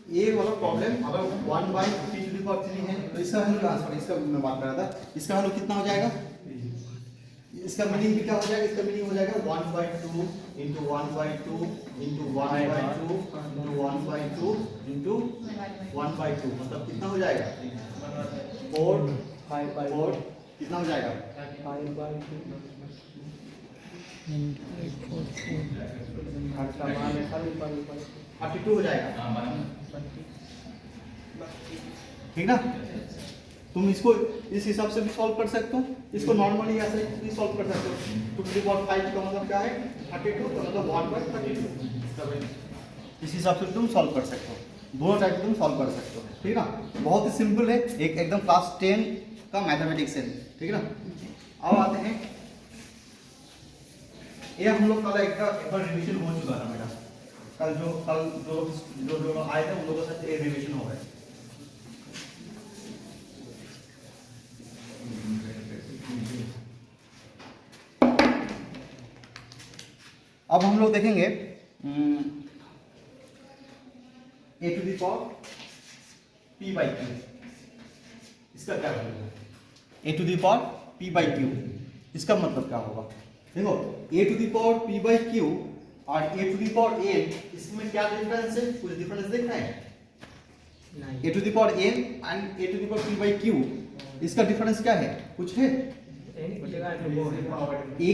ये वाला प्रॉब्लम अगर 1/p⁻³ है तो इसका वैल्यू ट्रांसफर, इसका मैं बात कर रहा था, इसका वैल्यू कितना हो जाएगा, इसका मीनिंग भी क्या हो जाएगा, इसका मीनिंग हो जाएगा 1/2 इंटू 1/2 इंटू 1/2 इंटू 1/2 इंटू 1/2, मतलब कितना हो जाएगा 4 कितना हो जाएगा 32 हो जाएगा, ठीक ना। तुम इसको इस हिसाब से भी सॉल्व कर सकते हो, इसको नॉर्मली ऐसे भी सॉल्व कर सकते हो। 2⁵ का मतलब क्या है 32, तो मतलब 1/32, इस हिसाब से तुम सॉल्व कर सकते हो, दोनों टाइप तुम सॉल्व कर सकते हो, ठीक ना। बहुत ही सिंपल है, एक एकदम क्लास 10 का मैथमेटिक्स है, ठीक ना। अब आते हैं, ये हम लोग कल एक बार रिवीजन हो चुका था मेरा, कल जो आए थे उन लोगों के साथ ये रिवीजन हो गया। अब हम लोग देखेंगे a⁻p/q, इसका क्या वैल्यू है, a⁻p/q, इसका मतलब क्या होगा। देखो a⁻p/q और a⁻n, इसमें क्या डिफरेंस है, कुछ डिफरेंस दिख रहा है, a⁻n एंड a⁻p/q, इसका डिफरेंस क्या है, कुछ है, ए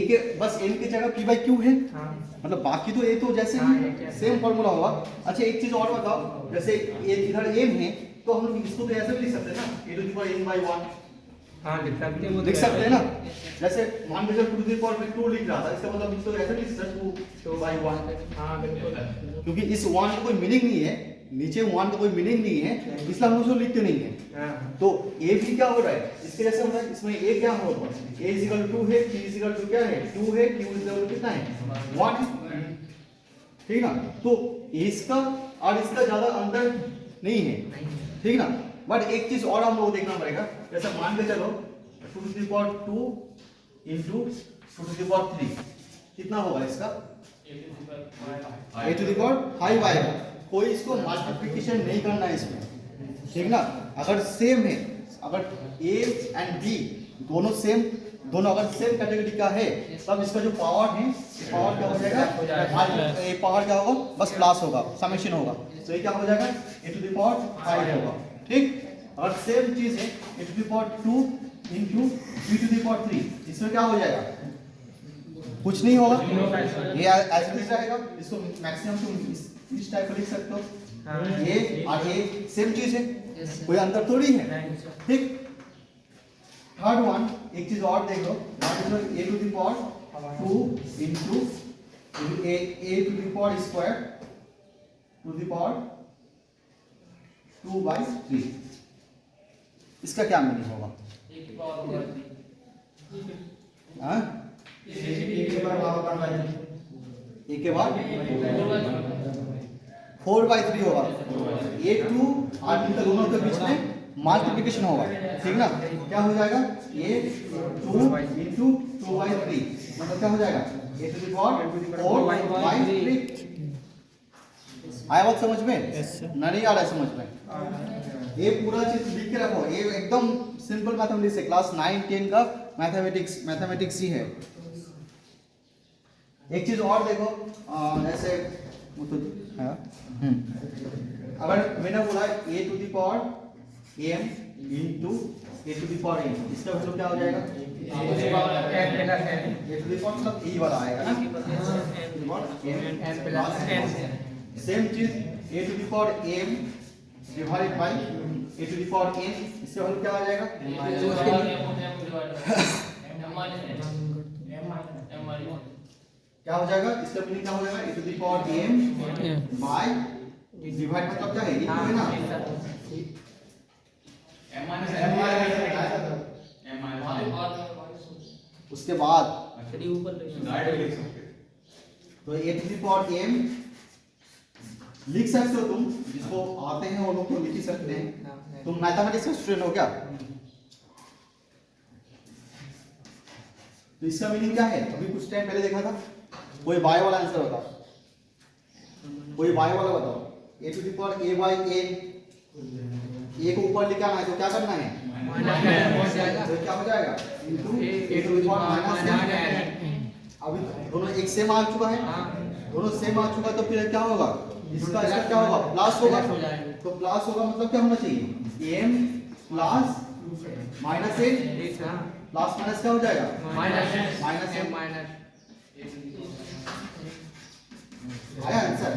के बस n की जगह p/q है, मतलब बाकी तो ए तो जैसे सेम फॉर्मूला होगा। अच्छा एक चीज और बताओ, जैसे इधर m है तो हम लोग इसको तो ऐसे भी लिख सकते हैं ना, a⁻n/1, हाँ लिख सकते हैं ना। जैसे मान लीजिए 2⁵2 लिख रहा था, इसका मतलब इसको ऐसे लिख सकते 2/1, हाँ बिल्कुल, क्योंकि इस 1 का कोई मीनिंग नहीं है, नीचे 1 का कोई मीनिंग नहीं है, इसलिए हम उसको लिखते नहीं है। तो a भी क्या हो रहा है, इसके जैसे हो रहा है, इसमें a क्या हो रहा है, a = 2 है, p = क्या है 2 है, q = कितना है 1, ठीक ना। तो इसका और इसका ज्यादा अंतर नहीं है, ठीक ना। बट एक चीज और हम लोग देखना पड़ेगा, जैसे मान के चलो 2⁵2 इंटू 2⁵3 कितना होगा इसका a⁵5y, कोई इसको मल्टीप्लिकेशन नहीं करना है इसमें, ठीक ना। अगर सेम है, अगर a एंड b दोनों सेम, दोनों अगर सेम कैटेगरी का है, तब इसका जो पावर है, पावर क्या हो जाएगा, ये पावर क्या होगा, बस प्लस होगा, समेशन होगा, तो ये क्या हो जाएगा a⁵5 होगा, ठीक। और सेम चीज है a⁵2 इंटू b⁵3, इसमें क्या हो जाएगा, कुछ नहीं होगा, ये ऐसे ही रहेगा, इसको मैक्सिमम तुम इस टाइप का लिख सकते हो, ये और ये सेम चीज है, कोई अंतर थोड़ी है, ठीक। थर्ड वन, एक चीज और देख लो, a⁻2 इंटू a⁻2/2/3, इसका क्या मीनिंग होगा, हाँ एक के बाद 4/3 होगा, a2 और b दोनों के बीच में मल्टीप्लिकेशन होगा, ठीक ना। क्या हो जाएगा a2 इंटू 2/3, मतलब क्या हो जाएगा a⁴/3। आया बात समझ में, नहीं आ रहा है समझ में, ये पूरा चीज लिख के रखो, ये एकदम सिंपल मैथमेटिक्स है, क्लास 9-10 का मैथमेटिक्स ही है। एक चीज और देखो, ऐसे वो तो है, अगर मैंने बोला a⁻m इंटू a⁴n, इसका वैल्यू क्या हो जाएगा, मतलब e वाला आएगा ना, सेम चीज a⁻m डिवाइड बाय a⁴n, इसका वैल्यू क्या आ जाएगा, क्या हो जाएगा, इसका मीनिंग क्या हो जाएगा a⁻m बाय डिवाइड, मतलब क्या है ये है ना, उसके बाद तो a⁻m लिख सकते हो तुम, जिसको आते हैं वो लोग तो लिख ही सकते हैं, तुम मैथमेटिक्स का स्टूडेंट हो क्या, तो इसका मीनिंग क्या है, अभी कुछ टाइम पहले देखा था, कोई बाय वाला आंसर बताओ, कोई बाय वाला बताओ, a to the power a by n, a को ऊपर लेके आना है तो क्या करना है, तो क्या हो जाएगा into A to the power minus N. अभी दोनों एक सेम आ चुका है, दोनों सेम आ चुका है, तो फिर क्या होगा, इसका क्या होगा, प्लस होगा। तो प्लस होगा मतलब क्या होना चाहिए, M plus minus N, plus minus क्या हो जाएगा, माइनस एन। आया आंसर।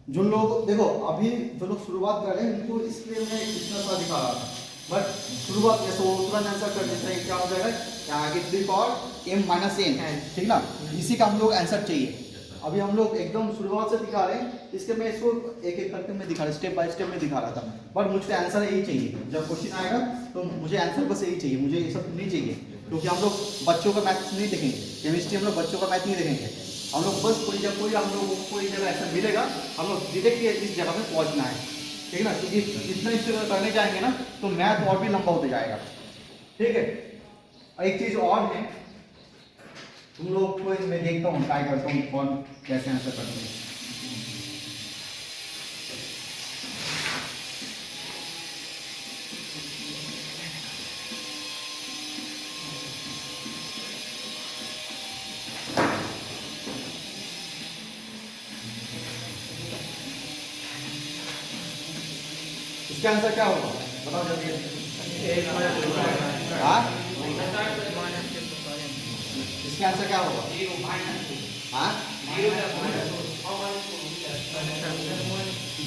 जो लोग देखो अभी जो लोग शुरुआत कर रहे हैं उनको इसलिए मैं इतना सा दिखा रहा था, बट शुरुआत में तो तुरंत आंसर कर देते हैं, क्या हो जाएगा आगे to the power m minus n, ठीक ना, इसी का हम लोग आंसर चाहिए। अभी हम लोग एकदम शुरुआत से दिखा रहे हैं, इसके मैं इसको एक एक करके मैं दिखा रहा, स्टेप बाय स्टेप में दिखा रहा था, बट मुझे आंसर यही चाहिए। जब क्वेश्चन आएगा तो मुझे आंसर बस यही चाहिए, मुझे ये सब नहीं चाहिए, क्योंकि हम लोग बच्चों का मैथ्स नहीं देखेंगे, केमिस्ट्री हम लोग बच्चों का मैथ नहीं देखेंगे। हम लोग बस कोई जब कोई हम लोग को कोई जगह ऐसा मिलेगा, हम लोग डायरेक्ट इस जगह में पहुंचना है, ठीक है ना, क्योंकि जितना इस जगह करने जाएंगे ना तो मैथ और भी लंबा होते जाएगा, ठीक है। एक चीज और है, तुम लोग को मैं देखता हूँ ट्राई करता हूँ कौन कैसे आंसर करते हैं। इसका आंसर क्या होगा बताओ जल्दी। हाँ इसका आंसर क्या होगा, हाँ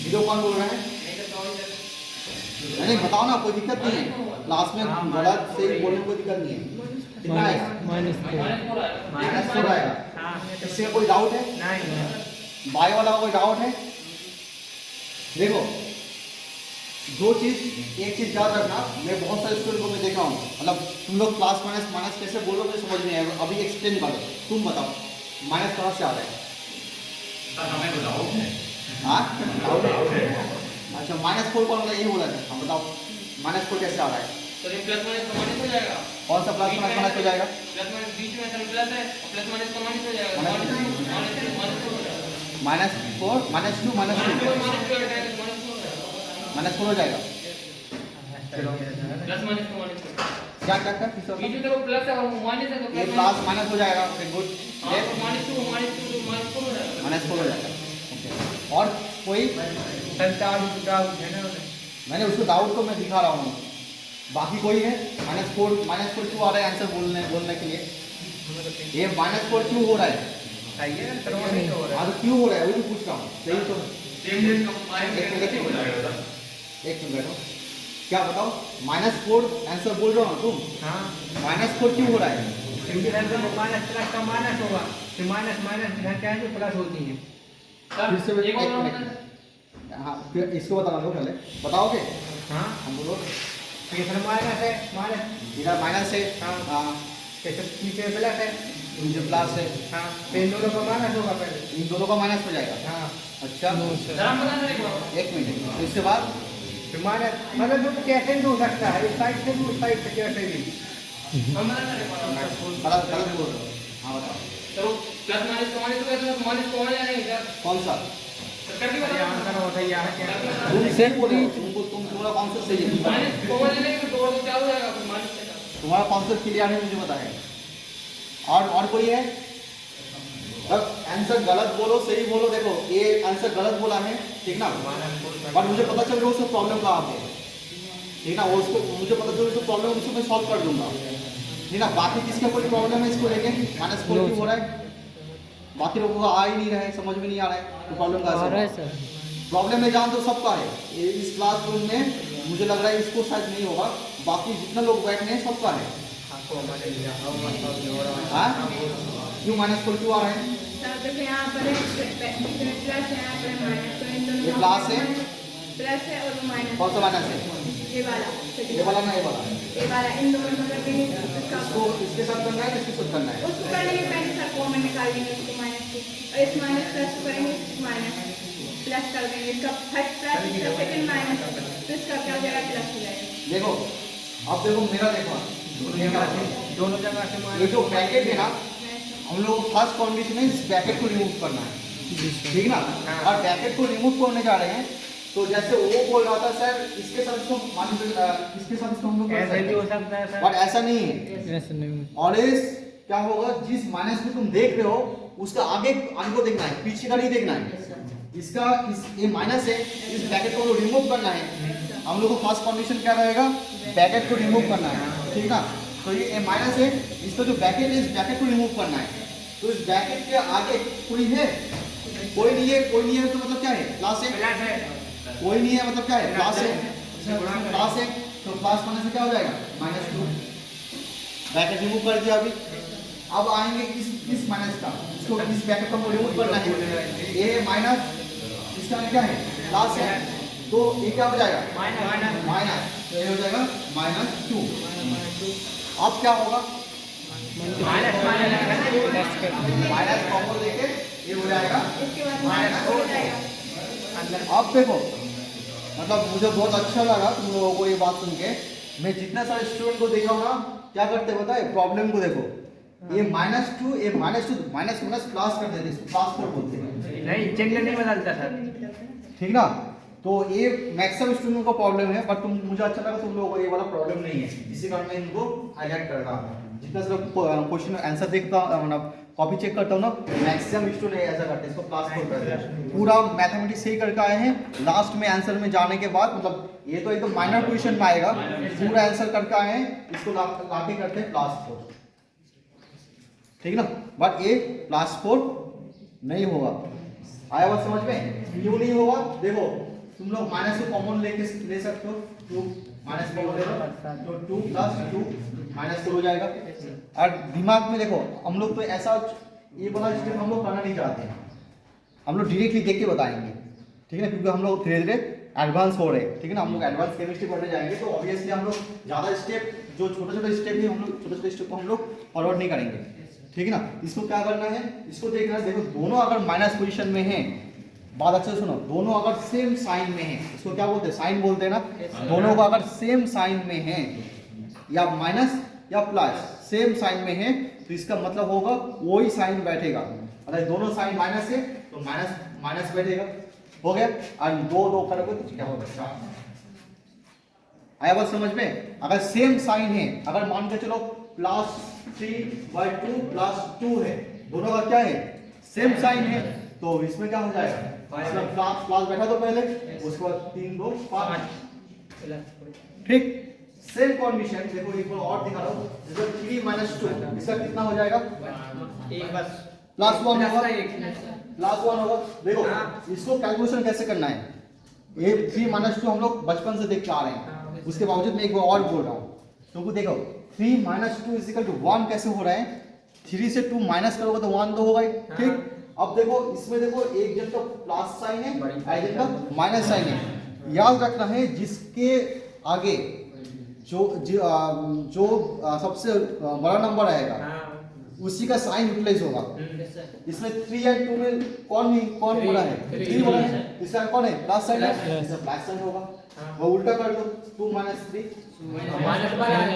जीरो कौन बोल रहे हैं, नहीं बताओ ना, कोई दिक्कत नहीं है, क्लास में गलत से बोलने में कोई दिक्कत नहीं है। कितना आएगा, माइनस 4 आएगा। इससे कोई डाउट है, बाय वाला कोई डाउट है। देखो दो चीज, एक चीज याद रखना, मैं बहुत सारे स्टूडेंट को मैं देखा हूँ, मतलब तुम लोग प्लस माइनस माइनस कैसे बोलो मुझे समझ नहीं आएगा, अभी एक्सप्लेन करो, तुम बताओ माइनस कहाँ से आ रहा है, हमें बताओ। हाँ अच्छा माइनस 4 कौन यही बोला था, हम बताओ माइनस 4 कैसे आ रहा है, तो ये प्लस माइनस का माइनस हो जाएगा। कौन सा प्लस माइनस हो जाएगा, प्लस माइनस बीच में सब प्लस है, प्लस माइनस का माइनस हो जाएगा, माइनस 4 माइनस 2 माइनस 4 हो जाएगा। प्लस माइनस का माइनस क्या क्या क्या बीच में तो प्लस है और माइनस है, तो ये प्लस माइनस हो जाएगा, ओके गुड, माइनस 2 हो जाएगा, माइनस 4 हो जाएगा, ओके। और कोई मैंने उसको डाउट को मैं दिखा रहा हूँ, बाकी कोई है, माइनस 4 क्यों आ रहा है आंसर बोलने के लिए, ये माइनस 4 क्यों हो रहा है, हाँ तो क्यों हो रहा है वही तो पूछ रहा हूँ, सही तो एक मिनट बैठो, क्या बताओ माइनस 4 आंसर बोल रहा हूँ तुम, माइनस 4 क्यों हो रहा है, माइनस प्लस का माइनस होगा, फिर माइनस माइनस क्या है जो प्लस होती है। फिर से एक मिनट, हाँ फिर इसको बता दो पहले, बताओगे, हाँ हम बोलो, इधर माइनस है, माइनस इधर माइनस है, हाँ नीचे प्लस है, नीचे प्लस है, हाँ फिर इन दोनों का माइनस होगा पहले, इन दोनों का माइनस हो जाएगा, हाँ अच्छा एक मिनट, तो इसके बाद फिर माइनस मतलब जो कैसे भी हो सकता है, इस साइड से भी उस साइड से कैसे भी, गलत बोल रहे हो, हाँ बताओ तो प्लस माइनस का माइनस होगा, तो माइनस को आ जाएगा कौन सा, करके बताओ आंसर होता है यहाँ क्या, तुम सही बोले हो, तुम्हारा कॉन्सेप्ट सही है, माइनस को लेने के तो क्या हो जाएगा, फिर माइनस का तुम्हारा कॉन्सेप्ट क्लियर है मुझे पता है। और कोई है, अब आंसर गलत बोलो सही बोलो, देखो ये आंसर गलत बोला है ठीक ना, और मुझे पता चल रहा है उसको प्रॉब्लम कहाँ पे है, ठीक ना, वो उसको मुझे पता चल रहा है उसको प्रॉब्लम, उसको मैं सॉल्व कर दूंगा, ठीक ना। बाकी किसका कोई प्रॉब्लम है इसको लेके, माइनस 4 क्यों हो रहा है, बाकी लोगों को आ ही नहीं रहा है, समझ में नहीं आ रहा है, तो प्रॉब्लम कहाँ से, प्रॉब्लम मैं जानता हूँ सबका है, इस क्लासरूम में मुझे लग रहा है इसको शायद नहीं होगा, बाकी जितना लोग बैठे हैं सबका है। हाँ क्यों माइनस 4 क्यों आ रहा है, यहाँ पर प्लस है, यहाँ पर माइनस, तो इन दोनों ये प्लस है, प्लस है और वो माइनस, कौन सा माइनस है, ये वाला ना ये वाला, इन दोनों मतलब इसको इसके साथ करना है इसके साथ करना है, उसको करने के पहले सर कॉमन निकाल देंगे इसको माइनस को, और इस माइनस प्लस को करेंगे माइनस प्लस कर देंगे, इसका फर्स्ट प्लस इसका सेकंड माइनस, तो इसका क्या हो जाएगा प्लस हो जाएगा। देखो अब देखो मेरा देखो दोनों जगह से ये जो ब्रैकेट है ना, हम लोग फर्स्ट कंडीशन में इस ब्रैकेट को रिमूव करना है, ठीक ना। और ब्रैकेट को रिमूव करने जा रहे हैं, तो जैसे वो बोल रहा था सर इसके साथ इसको इसके साथ इसको हम लोग ऐसे भी हो सकता है बट ऐसा नहीं है। ऑलवेज क्या होगा, जिस माइनस में तुम देख रहे हो उसका आगे को देखना है, पीछे का नहीं देखना है। इसका ये माइनस है, इस ब्रैकेट को रिमूव करना है। हम लोग को फर्स्ट कंडीशन क्या रहेगा, ब्रैकेट को रिमूव करना है, ठीक ना। तो ये माइनस है, इसका जो ब्रैकेट है इस ब्रैकेट को रिमूव करना है। तो इस ब्रैकेट के आगे कोई है, कोई नहीं है, कोई नहीं है तो मतलब क्या है, प्लस है। कोई नहीं है मतलब क्या है, प्लस है। प्लस है तो प्लस करने से क्या हो जाएगा, -2। ब्रैकेट रिमूव कर दिया। अभी अब आएंगे इस माइनस का, इसको इस ब्रैकेट को रिमूव करना है। ये माइनस, इसका क्या है, प्लस है, तो ये क्या हो जाएगा, माइनस। तो ये हो जाएगा -2। अब क्या होगा, माइनस कॉमन लेके ये हो जाएगा इसके बाद माइनस माइनस हो जाएगा। अब देखो, मतलब मुझे बहुत अच्छा लगा तुम लोगों को ये बात सुन के। मैं जितने सारे स्टूडेंट को देखा हूँ ना, क्या करते बताए, प्रॉब्लम को देखो, ये -2, ये -2 माइनस प्लस कर देते, प्लस 4 बोलते हैं, नहीं चिन्ह नहीं बदलता सर, ठीक ना। तो ये मैक्सिमम स्टूडेंट का प्रॉब्लम है, बट मुझे अच्छा लगा तुम लोगों को ये वाला प्रॉब्लम नहीं है, इसी कारण मैं इनको हाईलाइट कर रहा हूँ। जितना सारा क्वेश्चन आंसर देखता हूँ, कॉपी चेक करता हूँ ना, मैक्सिमम स्टूडेंट ऐसा करते हैं, इसको प्लस 4 करते हैं। पूरा मैथमेटिक्स सही करके आए हैं, लास्ट में आंसर में जाने के बाद, मतलब ये तो एकदम माइनर क्वेश्चन में आएगा, पूरा आंसर करके आए हैं, इसको लाके करते हैं +4, ठीक ना। बट ये +4 नहीं होगा। आया बात समझ में, क्यों नहीं होगा, देखो तुम लोग माइनस को कॉमन ले सकते हो, 2 माइनस कॉमन ले लो, तो 2 + 2 -4 हो जाएगा। और दिमाग में देखो, हम लोग तो ऐसा ये वाला स्टेप हम लोग करना नहीं चाहते हैं, हम लोग डायरेक्टली देख के बताएंगे, ठीक है, क्योंकि हम लोग धीरे धीरे एडवांस हो रहे हैं, ठीक है ना। हम लोग एडवांस केमिस्ट्री पढ़ने जाएंगे, तो ऑब्वियसली हम लोग ज़्यादा स्टेप, जो छोटे छोटे स्टेप है, हम लोग छोटे छोटे स्टेप को हम लोग फॉरवर्ड नहीं करेंगे, ठीक है ना। इसको क्या करना है, इसको देखना है, देखो दोनों अगर माइनस पोजीशन में है, बात अच्छे से सुनो, दोनों अगर सेम साइन में है, इसको क्या बोलते हैं, साइन बोलते हैं ना। दोनों का अगर सेम साइन में है, या माइनस या प्लस सेम साइन में है, तो इसका मतलब होगा वही साइन बैठेगा। अगर दोनों साइन माइनस है तो माइनस माइनस बैठेगा, हो गया। और 2 करोगे तो क्या होगा, आया बात समझ में। अगर सेम साइन है, अगर मान के चलो +3/2 +2 है, दोनों का क्या है, सेम साइन है, तो इसमें क्या हो जाएगा, इसमें प्लस बैठा तो पहले, उसके बाद 3 2 5, ठीक। सेम कंडीशन देखो, एक बार और दिखा रहा हूं, जैसे 3 - 2, इसका कितना हो जाएगा, एक बस +1 होगा, +1 होगा। देखो इसको कैलकुलेशन कैसे करना है, ये 3 - 2 हम लोग बचपन से देख के आ रहे हैं, उसके बावजूद मैं एक बार और बोल रहा हूँ। तो देखो 3 - 2 = 1 कैसे हो रहा है, 3 से 2 माइनस करोगे तो 1 तो होगा ही, ठीक। अब देखो इसमें देखो, एक जन का प्लस साइन है, एक जन का माइनस साइन है। याद रखना है, जिसके आगे जो सबसे बड़ा नंबर आएगा उसी का साइन यूटिलाइज होगा। इसमें 3 और 2 में कौन बड़ा है, 3 बड़ा है, इसका कौन है, प्लस साइन है, इसका प्लस साइन होगा। वो उल्टा कर दो, 2 - 3,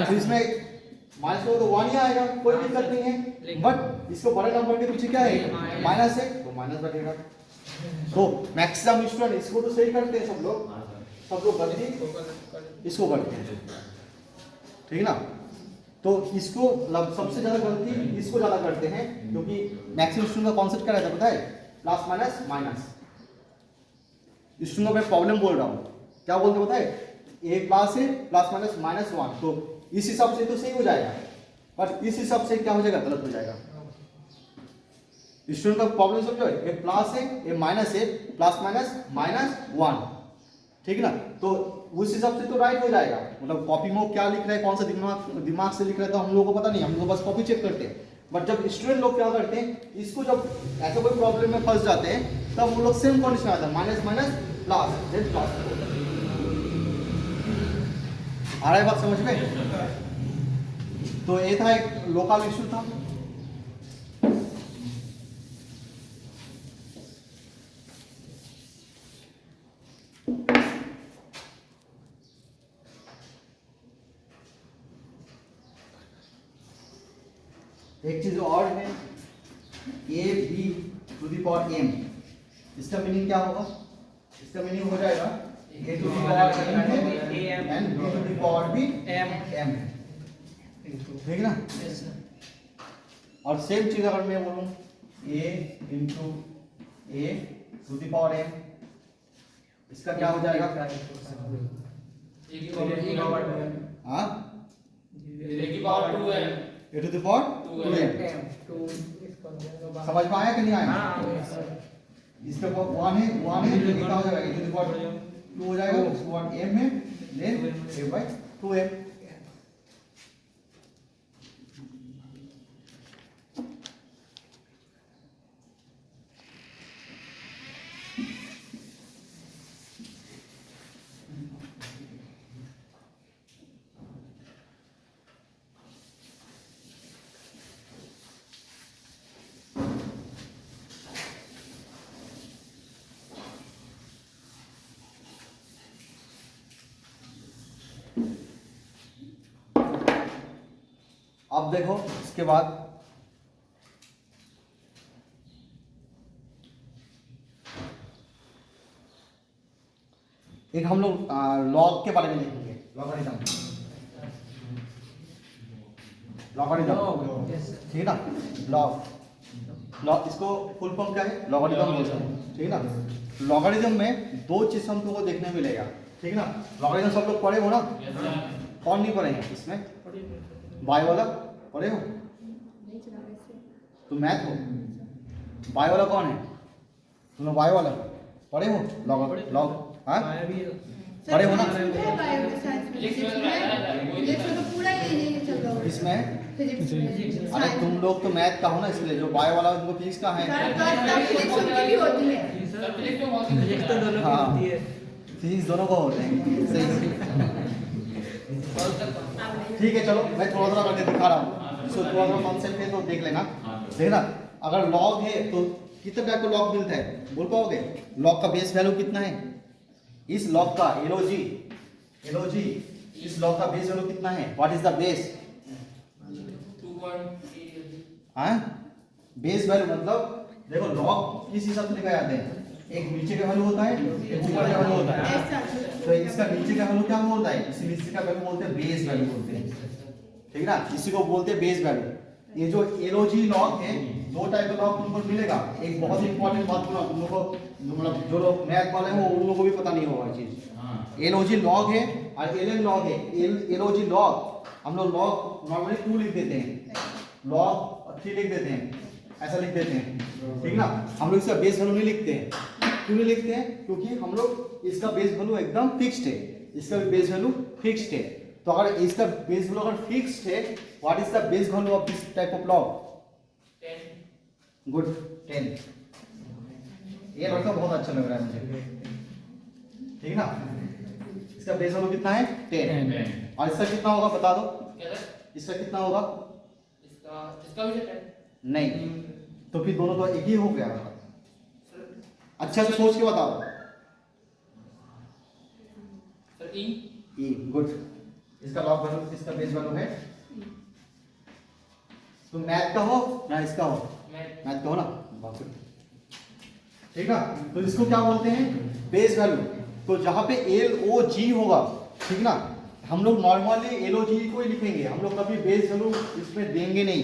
तो इसमें माइनस को तो 1 ही आएगा, कोई दिक्कत नहीं है। बट इसको बड़े नंबर के पीछे क्या है, माइनस है, तो माइनस बैठेगा। तो मैक्सिमम स्टूडेंट इसको तो सही करते हैं, सब लोग गलती इसको करते हैं, ठीक है ना। तो इसको सबसे ज्यादा गलती इसको ज्यादा करते हैं, क्योंकि मैक्सिमम स्टूडेंट का कॉन्सेप्ट क्या रहता है पता है, प्लस माइनस माइनस। स्टूडेंट को मैं प्रॉब्लम बोल रहा हूँ, क्या बोलते पता है, ए प्लस है, प्लस माइनस -1, तो इस हिसाब से तो सही हो जाएगा, बट इस हिसाब से क्या हो जाएगा, गलत हो जाएगा। स्टूडेंट का प्रॉब्लम समझो, ये प्लस है, ये माइनस है, प्लस -1, ठीक है ना। तो उस हिसाब से तो राइट हो जाएगा, मतलब कॉपी में क्या लिख रहा है, कौन सा दिमाग से लिख रहा है, तो हम लोगों को पता नहीं, हम लोग बस कॉपी चेक करते हैं। बट जब स्टूडेंट लोग क्या करते हैं, इसको जब ऐसा कोई प्रॉब्लम में फंस जाते हैं, तब वो लोग सेम कंडीशन आता है, माइनस प्लस देन प्लस। आ रहा है बात समझ में। तो ये था एक लोकल इशू था। एक चीज और है, a b to the power m, इसका मीनिंग क्या होगा? इसका मीनिंग हो जाएगा a to the power m है and b to the power भी m है, ठीक ना? और सेम चीज अगर मैं बोलूं a into a to the power m, इसका क्या हो जाएगा? हाँ, a की पावर 2 है, a to the power 2m। समझ में आया कि नहीं आया? इसका वन है तो क्या हो जाएगा? a to the power 2 हो जाएगा, उसके बाद m है, then a by 2m। अब देखो इसके बाद एक हम लोग लॉग के बारे में लिखेंगे, लॉगरिथम, ठीक है ना? लॉग इसको फुल फॉर्म क्या है? लॉगरिथम बोलते हैं, ठीक है ना? लॉगरिथम में दो चीज हमको देखने मिलेगा, ठीक है ना? लॉगरिथम सब लोग पढ़े हो ना? कौन नहीं पढ़े हैं इसमें? बाय वाला पढ़े हो? तुम मैथ हो? बाय वाला कौन है? तुम बाय वाला पढ़े हो? लॉग हाँ पढ़े हो ना? इसमें अरे तुम लोग तो मैथ का हो ना, इसलिए जो बाय वाला उनको फिजिक्स का है। हाँ फिजिक्स दोनों को होते हैं, सही। ठीक है चलो मैं थोड़ा थोड़ा करके दिखा रहा हूँ, इसको थोड़ा थोड़ा कॉन्सेप्ट है तो देख लेना, देखना। अगर लॉग है तो कितने टाइप का लॉग मिलता है बोल पाओगे? लॉग का बेस वैल्यू कितना है? इस लॉग का एलओजी इस लॉग का बेस वैल्यू कितना है? What is the base? 2.3। हाँ बेस वैल्यू मतलब देखो लॉग किस हिसाब से लिखा जाते हैं? एक नीचे का वैल्यू होता है, एक ऊपर का वैल्यू होता है। तो इसका नीचे का वैल्यू क्या बोलता है? इसी नीचे का वैल्यू बोलते हैं बेस वैल्यू बोलते हैं, ठीक है ना? इसी को बोलते हैं बेस वैल्यू। ये जो एलओजी लॉग है, दो टाइप का लॉग तुमको मिलेगा। एक बहुत इंपॉर्टेंट बात सुनो, तुम लोगों को मतलब जो लोग मैथ वाले हैं वो उन लोगों को भी पता नहीं होगा चीज। एलओजी लॉग है और एलएन लॉग है। एलओजी लॉग हम लोग लॉग नॉर्मली 2 लिख देते हैं, लॉग 3 लिख देते हैं, ऐसा लिख देते हैं, ठीक ना? हम लोग इसका बेस वैल्यू नहीं लिखते हैं। क्यों नहीं लिखते हैं? क्योंकि हम लोग इसका बेस वैल्यू एकदम फिक्स्ड है, इसका भी बेस वैल्यू फिक्स्ड है। तो अगर इसका बेस वैल्यू अगर फिक्स्ड है, what is the base value of this type of log? 10। Good 10। ये लड़का बहुत अच्छा लग रहा है मुझे, ठीक है ना? इसका बेस वैल्यू कितना है? 10। और इसका कितना होगा बता दो? क्या सर? इसका कितना होगा? इसका भी 10। नहीं तो फिर दोनों तो एक ही हो गया। अच्छा से सोच के बताओ। सर ई गुड। इसका लॉग वैल्यू, इसका बेस वैल्यू है। तुम मैथ का हो ना इसका हो? मैथ का हो ना, ठीक है। तो इसको क्या बोलते हैं? Base value. तो जहां पे LOG होगा, ठीक ना, हम लोग नॉर्मली LOG को ही लिखेंगे, हम लोग कभी बेस वैल्यू इसमें देंगे नहीं।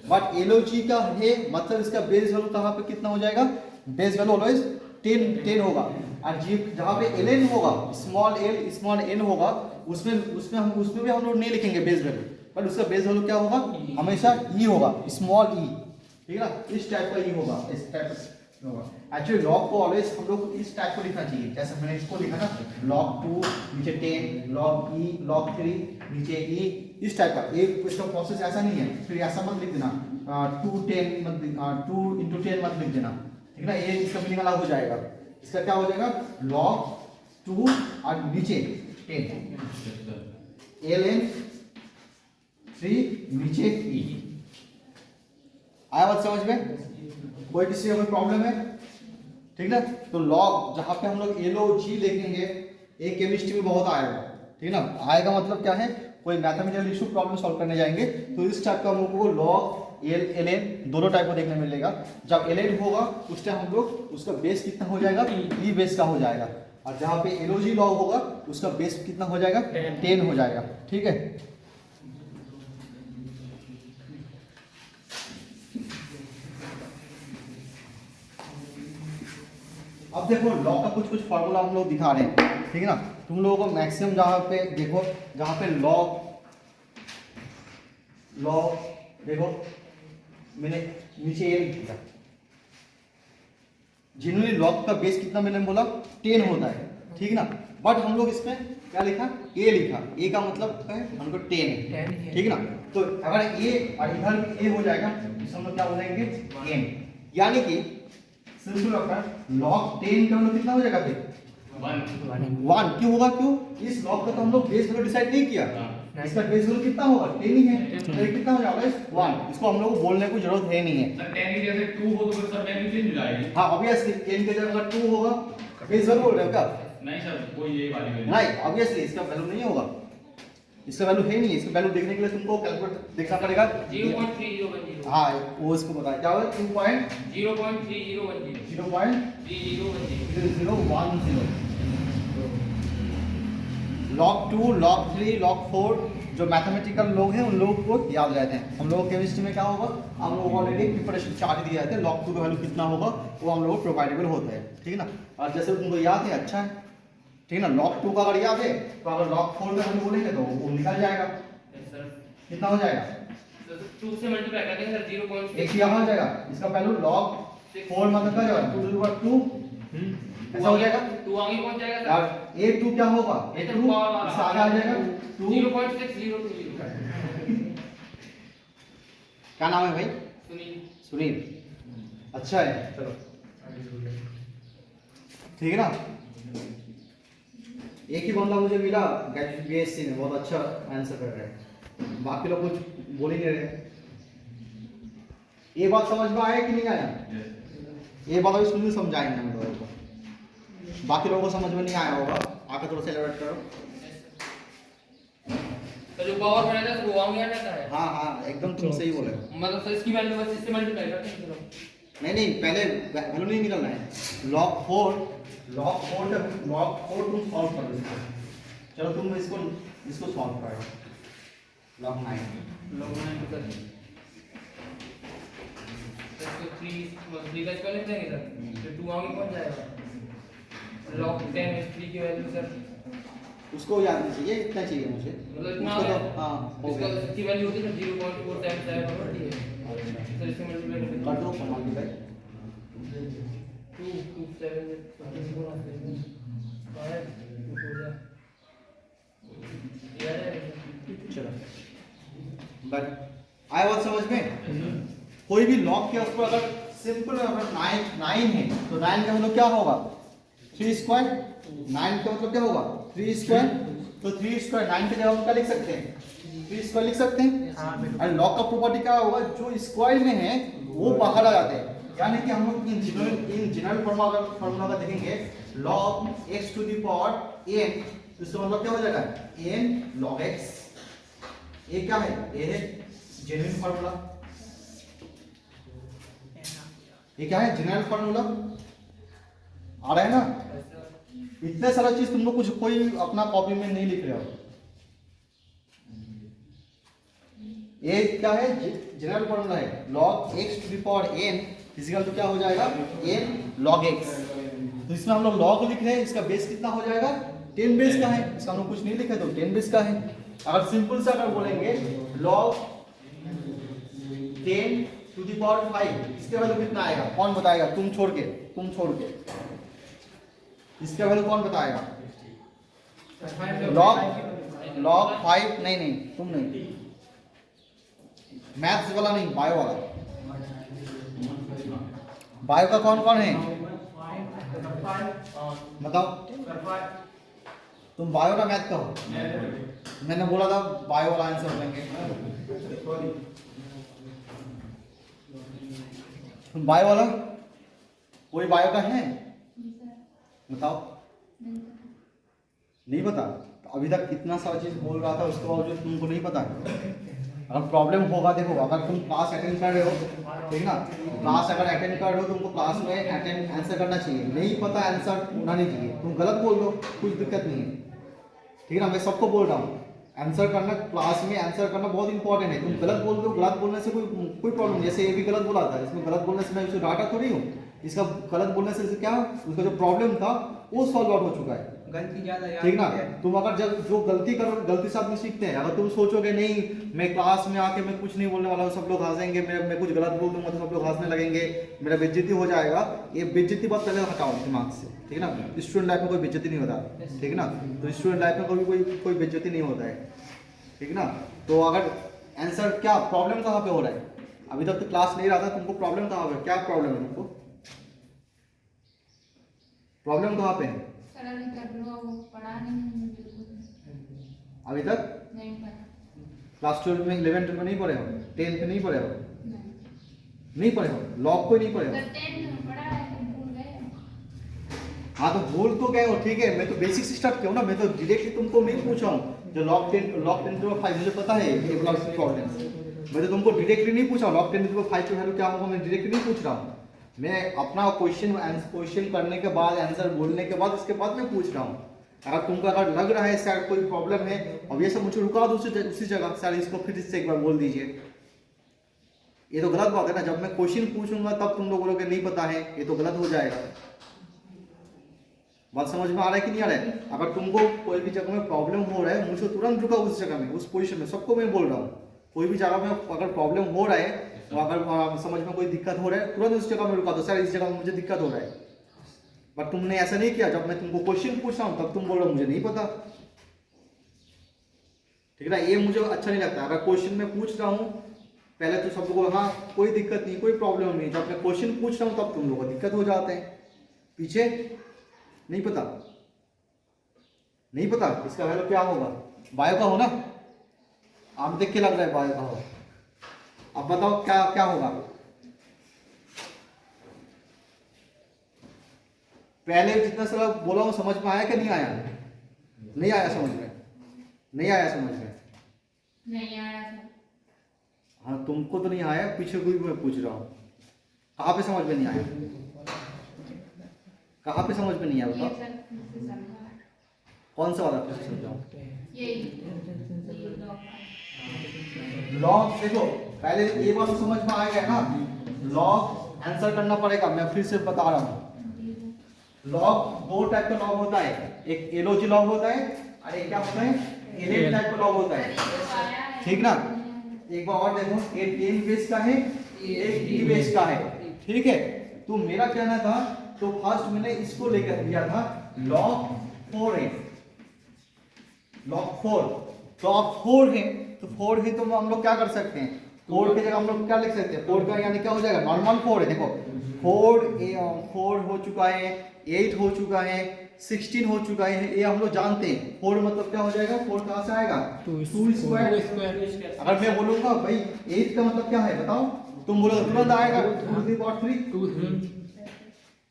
बट LOG का है मतलब इसका बेस वैल्यू कहाँ पे कितना हो जाएगा? बेस वैल्यू ऑलवेज 10 होगा। और जी जहाँ पे ln होगा, स्मॉल l स्मॉल n होगा, उसमें भी हम लोग नहीं लिखेंगे बेस वैल्यू, बट उसका बेस वैल्यू क्या होगा? हमेशा e होगा, स्मॉल e, ठीक है ना? इस टाइप का e होगा, इस टाइप का होगा। एक्चुअली लॉग को ऑलवेज हम लोग इस टाइप को लिखना चाहिए, जैसे मैंने इसको लिखा ना, log 2 नीचे 10, log e log 3 नीचे e, इस टाइप का। एक इसका प्रोसेस ऐसा नहीं है, फिर ऐसा मत लिख देना 2 10 मत 2 into 10 मत लिख देना, ठीक है ना? ये इसका मीनिंग अलग हो जाएगा। इसका क्या हो जाएगा? log 2 और नीचे 10, ln 3 नीचे e। आया बात समझ में? कोई किसी का कोई प्रॉब्लम है? ठीक ना? तो लॉग जहां पे हम लोग LOG लिखेंगे, एक केमिस्ट्री में बहुत आएगा, ठीक ना? आएगा मतलब क्या है? कोई मैथमेटिकल इशू प्रॉब्लम सॉल्व करने जाएंगे तो इस टाइप का हम लोगों को लॉग एल एन दोनों टाइप को देखने में मिलेगा। जब एल एन होगा उस टाइम हम लोग उसका बेस कितना हो जाएगा, ई बेस का हो जाएगा। और जहाँ पे एलओजी लॉग होगा उसका बेस कितना हो जाएगा, 10 हो जाएगा। ठीक है, अब देखो लॉग का कुछ फार्मूला हम लोग दिखा रहे हैं, ठीक है ना। तुम लोगों को मैक्सिमम जहाँ पे देखो, जहाँ पे लॉग देखो मैंने नीचे ए लिख दिया। जनरली लॉग का बेस कितना मैंने बोला 10 होता है, ठीक ना। बट हम लोग इसमें क्या लिखा, ए लिखा। ए का मतलब है हमको 10 है, ठीक ना। तो अगर ए और इधर भी ए हो जाएगा तो हम लोग क्या बोलेंगे n, यानी कि सिंपल रखकर लॉग 10 का मतलब कितना हो जाएगा फिर 1। क्यों होगा, क्यों, इस लॉग का तो हम लोग बेस वैल्यू डिसाइड नहीं किया। इसका बेस वैल्यू कितना होगा 10 ही है, तो ये कितना हो जाएगा 1। इसको हम लोग को बोलने की जरूरत है नहीं है। सर 10 की जगह 2 हो तो फिर सर वैल्यू चेंज हो जाएगी। हाँ ऑब्वियसली 10 की जगह अगर 2 होगा बेस वैल्यू बोल रहे हो क्या? नहीं सर, कोई ये वाली वैल्यू नहीं, ऑब्वियसली इसका वैल्यू नहीं होगा, इसका वैल्यू है नहीं है। इसका वैल्यू देखने के लिए तुमको कैलकुलेट देखना पड़ेगा। 0.3010। हाँ वो इसको बताया क्या होगा 0.3010 0.3010 लॉग 2, लॉग 3, लॉग 4 जो मैथमेटिकल लोग हैं उन लोगों को याद रहते हैं। हम लोगों केमिस्ट्री में क्या होगा, हम लोगों को ऑलरेडी प्रिपरेशन चार्ट दिया जाता है, लॉग 2 का वैल्यू कितना होगा वो हम लोगों को प्रोवाइडेबल होता है, ठीक है ना। और जैसे तुमको याद है अच्छा है, ठीक है ना। लॉग 2 का अगर याद है तो अगर लॉग 4 का हम बोलेंगे तो वो निकल जाएगा, कितना हो जाएगा 2 से मल्टीप्लाई कर देंगे सर 0.6। एक ही हो जाएगा। इसका वैल्यू log 4 मतलब क्या जाएगा 2 to the power 2 ऐसा हो जाएगा। 2 आगे पहुंच जाएगा सर। और a2 क्या होगा, a2 इससे आगे आ जाएगा 2 0.6020। क्या नाम है भाई? सुनील। सुनील, अच्छा है, चलो ठीक है ना। एक ही बंदा मुझे मिला बीएससी में, बहुत अच्छा आंसर कर रहे हैं, बाकी लोग कुछ बोल ही नहीं रहे। ये बात समझ में आया कि नहीं आया? ये बात अभी सुनील समझाएंगे हम लोगों को, बाकी लोगों को समझ में नहीं आया होगा, आकर थोड़ा सा एलाबोरेट करो। तो जो पावर बनाया था वो आगे आ जाता है। हाँ हाँ एकदम तुम सही बोले हो। मतलब सर इसकी वैल्यू बस इससे मल्टीप्लाई करते हैं चलो। नहीं पहले वैल्यू नहीं निकलना है। log 4 तुम सॉल्व कर दो। चलो तुम इसको सॉल्व करो। log 9 कर इसको 3 का स्क्वायर लिख देंगे सर, तो 2 आगे पहुंच जाएगा। log 10 is 3 की वैल्यू सर, उसको याद नहीं चाहिए, इतना चाहिए मुझे। मतलब इतना उसको है। तो हाँ हो इसका गया। इसकी वैल्यू होती है 0.477 और डी है सर, इससे मल्टीप्लाई कर कर दो मल्टीप्लाई। 2 2 7 चलो बट आया बात समझ में? कोई भी लॉग के उसको अगर सिंपल अगर 9 है तो 9 का मतलब क्या होगा 3 स्क्वायर। 9 का मतलब क्या होगा 3 स्क्वायर, तो 3 स्क्वायर 9 के जगह हम क्या लिख सकते हैं 3 स्क्वायर लिख सकते हैं। और लॉग का प्रॉपर्टी क्या होगा, जो स्क्वायर में है वो बाहर आ जाते हैं। यानी कि हम लोग इन जनरल फॉर्मूला का देखेंगे log x to the power n, इसका मतलब क्या हो जाएगा n log x। ये क्या है, ये है जेन्युइन फार्मूला। ये क्या है जनरल फार्मूला, आ रहा है ना। इतने सारा चीज तुम लोग कुछ कोई अपना कॉपी में नहीं लिख रहे हो। ये क्या है जनरल फार्मूला है log x to the power n physical तो क्या हो जाएगा n log x। तो इसमें हम लोग log लिख रहे हैं, इसका बेस कितना हो जाएगा 10 बेस का है। इसका हम लोग कुछ नहीं लिखे तो 10 बेस का है। अगर सिंपल सा अगर बोलेंगे log 10 to the power 5, इसके वैल्यू कितना आएगा कौन बताएगा? तुम छोड़ के इसका वैल्यू कौन बताएगा? log 5 नहीं तुम नहीं, मैथ्स वाला नहीं, बायो वाला। बायो का कौन कौन है बताओ? तुम बायो का मैथ का हो? मैंने बोला था बायो वाला आंसर देंगे। तुम बायो वाला, कोई बायो का है बताओ? नहीं पता? अभी तक इतना सारा चीज बोल रहा था उसके बावजूद तुमको नहीं पता? अगर प्रॉब्लम होगा, देखो अगर तुम क्लास अटेंड कर रहे हो, ठीक ना, क्लास अगर अटेंड कर रहे हो तुमको क्लास में अटेंड आंसर करना चाहिए, नहीं पता आंसर होना नहीं चाहिए, तुम गलत बोल दो कुछ दिक्कत नहीं है, ठीक है ना। मैं सबको बोल रहा हूँ आंसर करना, क्लास में आंसर करना बहुत इंपॉर्टेंट है। तुम गलत बोल दो, गलत बोलने से कोई प्रॉब्लम नहीं। जैसे ये भी गलत बोला था, इसमें गलत बोलने से मैं उसे डांटा थोड़ी हूँ, इसका गलत बोलने से क्या उसका जो प्रॉब्लम था वो सॉल्व आउट हो चुका है, गलती ज्यादा याद ठीक ना। है। तुम अगर जब जो गलती करो, गलती से आदमी सीखते हैं। अगर तुम सोचोगे नहीं मैं क्लास में आके मैं कुछ नहीं बोलने वाला हूँ, सब लोग हंसेंगे, मैं कुछ गलत बोल दूंगा तो सब लोग हंसने लगेंगे, मेरा बेइज्जती हो जाएगा, ये बेइज्जती बात पहले हटाओ दिमाग से, ठीक है ना। स्टूडेंट लाइफ में कोई बेइज्जती नहीं होता, ठीक है ना। तो स्टूडेंट लाइफ में कोई बेइज्जती नहीं होता है, ठीक ना। तो अगर आंसर क्या प्रॉब्लम कहाँ पे हो रहा है, अभी तक तो क्लास नहीं रहा था, तुमको प्रॉब्लम कहाँ पे, क्या प्रॉब्लम है तुमको, प्रॉब्लम कहाँ पे है सर अभी तक वो पढ़ा नहीं बिल्कुल, अभी तक नहीं पढ़ा, क्लास 12 में 11 में नहीं पढ़े हो, 10 में नहीं पढ़े हो, नहीं पढ़े हो, लॉग को नहीं पढ़े हो। सर 10 में पढ़ा है तो भूल गए। हाँ तो भूल तो गए हो, ठीक है, मैं तो बेसिक से स्टार्ट किया हूँ ना, मैं तो डायरेक्टली तुमको नहीं पूछ रहा हूँ जो लॉग 10 मुझे पता है ये वाला प्रॉब्लम, मैं तो तुमको डायरेक्टली नहीं पूछा लॉग 10 5 की वैल्यू क्या होगा, मैं डायरेक्टली नहीं पूछ रहा हूँ। मैं अपना क्वेश्चन करने के बाद आंसर बोलने के बाद उसके बाद मैं पूछ रहा हूँ। अगर तुमको अगर लग रहा है सर कोई प्रॉब्लम है, अब ये सब मुझे रुका दो उसी जगह, सर इसको फिर इससे एक बार बोल दीजिए, ये तो गलत बात है ना। जब मैं क्वेश्चन पूछूंगा तब तुम लोग बोलोगे नहीं पता है, ये तो गलत हो जाएगा। बात समझ में आ रहा है कि नहीं आ रहा है। अगर तुमको कोई भी जगह में प्रॉब्लम हो रहा है, मुझे तुरंत रुका उस जगह में, उस पोजीशन में, सबको मैं बोल रहा हूँ। कोई भी जगह में अगर प्रॉब्लम हो रहा है, तो अगर समझ में कोई दिक्कत हो रहा है, तुरंत उस जगह में रुका दो, सर इस जगह में मुझे दिक्कत हो रहा है। बट तुमने ऐसा नहीं किया, जब मैं तुमको क्वेश्चन पूछ रहा हूँ तब तुम बोल रहे हो मुझे नहीं पता, ठीक है ना। ये मुझे अच्छा नहीं लगता। अगर क्वेश्चन में पूछ रहा हूँ पहले तो सब लोगों हाँ कोई दिक्कत नहीं, कोई प्रॉब्लम नहीं, जब मैं क्वेश्चन पूछ रहा हूँ तब तुम लोगों को दिक्कत हो जाते हैं, पीछे नहीं पता, नहीं पता इसका वैल्यू क्या होगा, बायो का हो ना, आप देख के लग रहा है बायो का हो। अब बताओ क्या क्या होगा। पहले जितना सारा बोला हूं समझ में आया कि नहीं आया, नहीं आया समझ में, नहीं आया समझ में, नहीं आया सर। हाँ तुमको तो नहीं आया, पीछे कोई मैं पूछ रहा हूँ कहाँ पे समझ में नहीं आया, कहाँ पे समझ में नहीं आया ये बताओ, सर मुझसे समझा, कौन सा वाला फिर समझाऊं। ये लॉग देखो पहले ये बात तो समझ में आ गया ना, लॉग आंसर करना पड़ेगा। मैं फिर से बता रहा हूँ, लॉग दो टाइप का लॉग होता है, एक एलओजी लॉग होता है और एक क्या होता है एलएन टाइप का लॉग होता है, ठीक ना। एक बार और देखो, एक टेन बेस का है, एक डी बेस का है, ठीक है। तो मेरा कहना था, तो फर्स्ट मैंने इसको लेकर दिया था लॉग 4 है, लॉग 4, तो अब 4 है तो 4 है तो हम लोग क्या कर सकते हैं, 4 की जगह हम लोग क्या लिख सकते हैं, 4 का यानी क्या हो जाएगा नॉर्मल 4 है। देखो 4 हो चुका है, 8 हो चुका है, 16 हो चुका है, ये हम लोग जानते हैं। 4 मतलब क्या हो जाएगा, 4 कहाँ से आएगा 2 स्क्वायर। अगर मैं बोलूंगा भाई 8 का मतलब क्या है बताओ, तुम बोलोगे तुरंत आएगा 2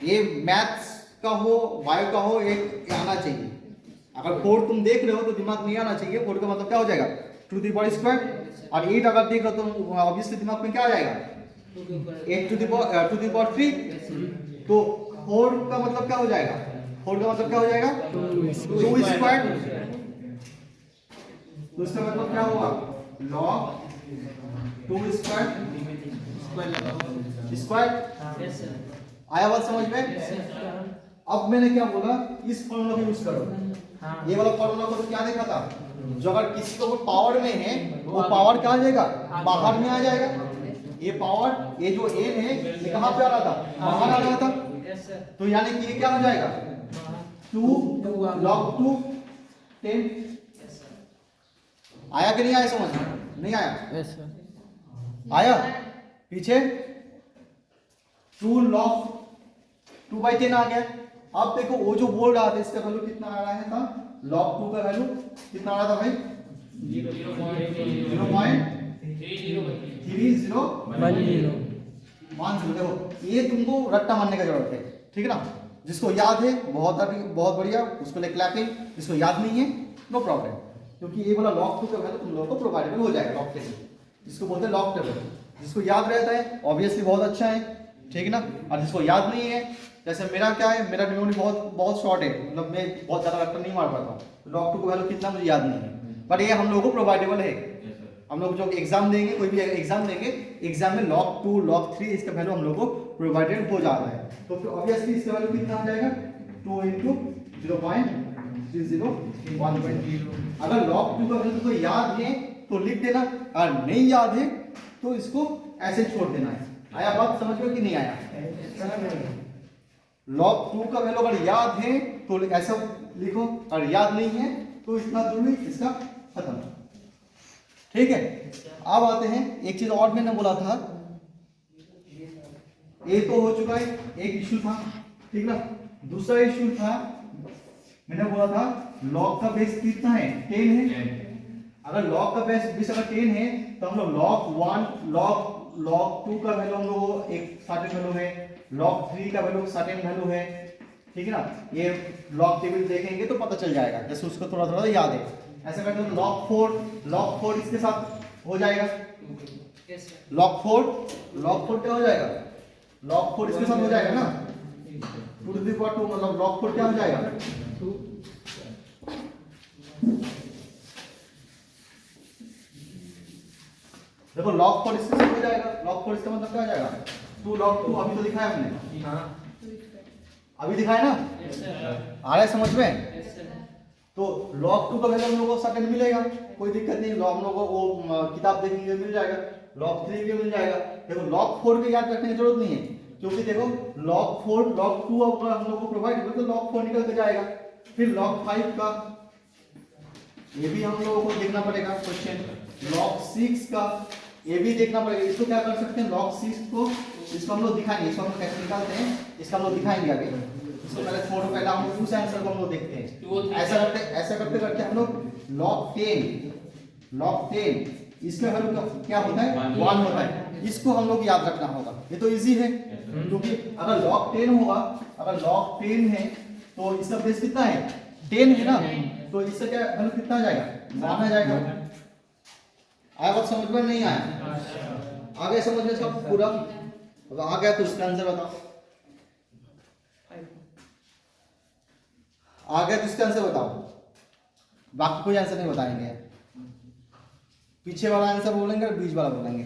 ये मैथ्स का हो बायो का हो एक आना चाहिए। अगर 4 तुम देख रहे हो तो दिमाग नहीं आना चाहिए, 4 का मतलब क्या हो जाएगा 2 स्क्वायर, और 8 अगर देख रहे हो तो ऑब्वियसली दिमाग में क्या आ जाएगा 8 टू द पावर 3। तो 4 का मतलब क्या हो जाएगा, 4 का मतलब क्या हो जाएगा 2 स्क्वायर। तो इसका मतलब क्या होगा लॉग 2 स्क्वायर स्क्वायर। आया बात समझ में। अब मैंने क्या बोला, इस फॉर्मूला को यूज करो। ये वाला फॉर्मूला को तो क्या देखा था, जो अगर किसी को पावर में है वो पावर क्या आ जाएगा बाहर में आ जाएगा। ये पावर ये जो n है ये कहाँ पे आ रहा था, बाहर आ रहा था। तो यानी कि ये क्या हो जाएगा 2 log 2 10। आया कि नहीं आया समझ, नहीं आया आया पीछे 2 log 2/10 आ गया। अब देखो वो जो बोल रहा था इसका वैल्यू कितना आ रहा है था, log 2 का वैल्यू कितना आ रहा था भाई 0.3010। देखो ये तुमको रट्टा मारने का जरूरत है, ठीक है ना। जिसको याद है बहुत बढ़िया, उसको ले क्लैपिंग, जिसको याद नहीं है नो प्रॉब्लम, क्योंकि ये वाला log 2 का वैल्यू तुम लोगों को प्रोवाइडेबल हो जाएगा log 10। जिसको बोलते हैं लॉग टेबल। जिसको याद रहता है ऑब्वियसली बहुत अच्छा है, ठीक है ना। और जिसको याद नहीं है, जैसे मेरा क्या है, मेरा मेमोरी बहुत शॉर्ट है, मतलब मैं बहुत ज़्यादा वेक्टर नहीं मार पाता हूँ, लॉग 2 का वैल्यू कितना मुझे याद नहीं है, बट ये हम लोगों को प्रोवाइडेबल है। हम लोग जो एग्जाम देंगे, कोई भी एग्जाम देंगे, एग्जाम में log 2 log 3 इसका वैल्यू हम लोग को प्रोवाइडेड हो जाता है। तो फिर ऑब्वियसली इसका वैल्यू कितना आ जाएगा, 2 into 0.30 अगर log 2 का वैल्यू तो याद है तो लिख देना, और नहीं याद है तो इसको ऐसे छोड़ देना है। आया बात समझ में कि नहीं आया? log 2 का वैल्यू अगर याद है तो ऐसा लिखो, और याद नहीं है तो इतना दूर इसका खत्म, ठीक है। अब आते हैं, एक चीज और मैंने बोला था, ये तो हो चुका है, एक इश्यू था, ठीक ना। दूसरा इश्यू था, मैंने बोला था लॉग का बेस कितना है, 10 है। अगर लॉग का बेस अगर 10 है तो हम लोग log 1 log 2 का वैल्यू हम लोग एक सर्टेन वैल्यू है, log 3 का वैल्यू सर्टेन वैल्यू है, ठीक है ना। ये लॉग टेबल देखेंगे तो पता चल जाएगा, जैसे उसको थोड़ा थोड़ा याद है। ऐसा करते हैं log 4 इसके साथ हो जाएगा, log 4 क्या हो जाएगा, log 4 इसके साथ हो जाएगा ना, 2 to the power 2 मतलब log 4 क्या हो जाएगा, देखो log 4 इसके साथ हो जाएगा, log 4 इसका मतलब क्या हो जाएगा, 2 log 2 अभी तो दिखाया हमने, अभी दिखाया ना, आ रहा है समझ में। तो log 2 का वैल्यू हम लोगों को सेकंड मिलेगा, कोई दिक्कत नहीं, हम लोगों को वो किताब देखेंगे मिल जाएगा, log 3 भी मिल जाएगा। देखो log 4 के याद रखने की जरूरत नहीं है, क्योंकि देखो log 4 log 2 अगर हम लोग को प्रोवाइड हो तो log 4 निकल के जाएगा। फिर log 5 का ये भी हम लोगों को देखना पड़ेगा क्वेश्चन, log 6 का ये भी देखना पड़ेगा। इसको क्या कर सकते हैं, log 6 को इसको हम लोग दिखाएंगे, इसको हम लोग कैसे निकालते हैं इसका हम लोग दिखाएंगे आगे। इसको पहले छोड़ो, पहले हम लोग उस आंसर को हम लोग देखते हैं। ऐसा करते करते हम लोग log 10 इसका वैल्यू क्या होता है, 1 होता है। इसको हम लोग याद रखना होगा, ये तो इजी है, क्योंकि अगर log 10 होगा, अगर log 10 है तो इसका बेस कितना है, 10 है ना, तो इससे क्या वैल्यू कितना आ जाएगा, 1 आ जाएगा। आया बात समझ में, नहीं आया? आगे समझ में सब पूरा आ गया तो इसका आंसर बताओ, आ गया तो इसका आंसर बताओ, बाकी कोई आंसर नहीं बताएंगे, पीछे वाला आंसर बोलेंगे और बीच वाला बोलेंगे।